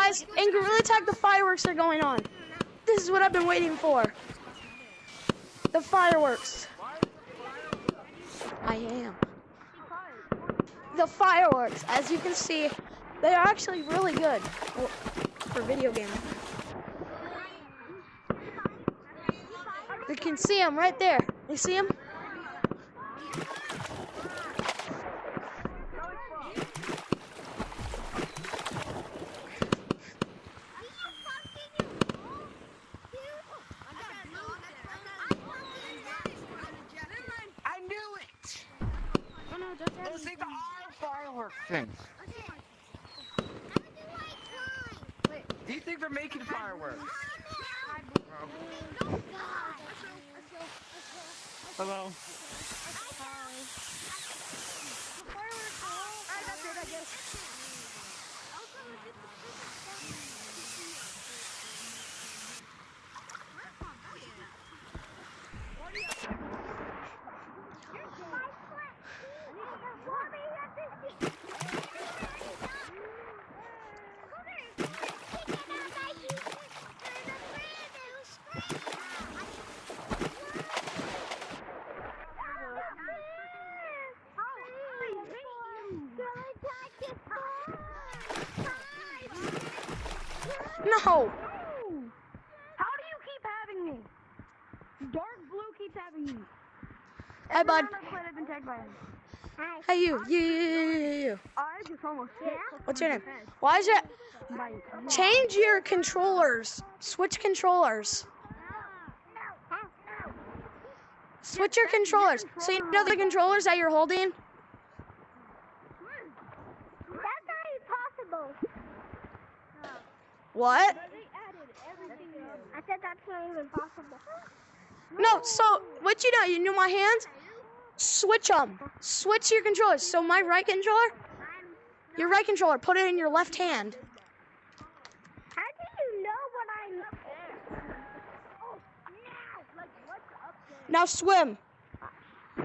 guys, in Gorilla Tag, the fireworks are going on. This is what I've been waiting for. The fireworks. I am. The fireworks, as you can see, they are actually really good for video games. You can see them right there. You see them? Those things are fireworks things. These things are making fireworks. Hello. That's it, I guess. No. How do you keep having me? Dark Blue keeps having me. Hey, bud. I've been tagged by him. Hey, you. I just almost hit. What's your name? Why is it? Change your controllers. Switch controllers. Switch your controllers. So you know the controllers that you're holding? That's not impossible. What? I said that's not even possible. No, so what you know my hands? Switch them. Switch your controllers. So my right controller, your right controller, put it in your left hand. How do you know what I'm... Now swim. I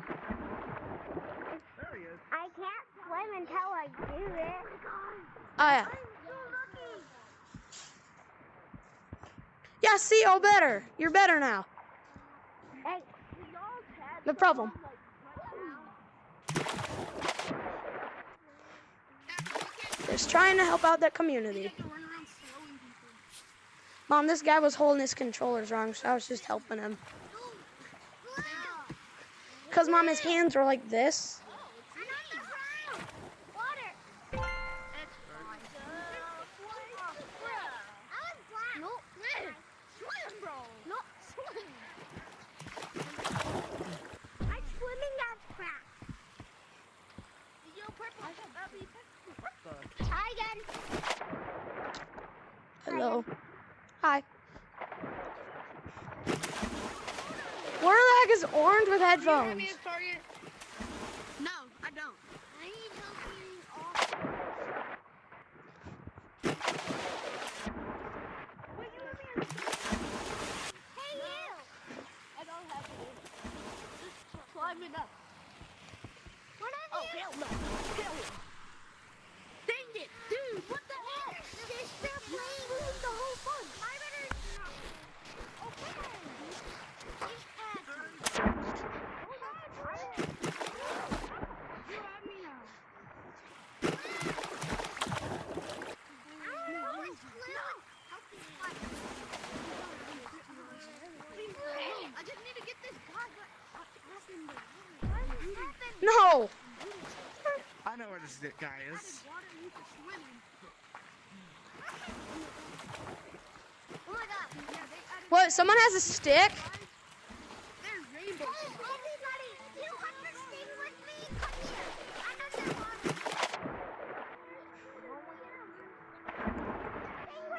can't swim until I do it. Oh, yeah. Yeah, see, oh, better. You're better now. Hey. No problem. Just trying to help out that community. Mom, this guy was holding his controllers wrong, so I was just helping him. Because, Mom, his hands were like this. Hi again. Hello. Hi. Where the heck is Orange with headphones? No, I don't. I need help you Hey, you. I don't have to. Just climb it up. What are Oh, you? hell no. Hell no. Dang it, dude, what the hell? They're playing the whole fun. I better... I just need to get this guy. No. I know where this guy is. What, someone has a stick? There's rainbow. Everybody, you want to sing with me? Come here.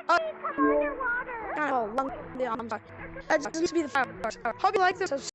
I'm underwater. Oh, I'm sorry. That just used to be the fireworks. Hope you like this.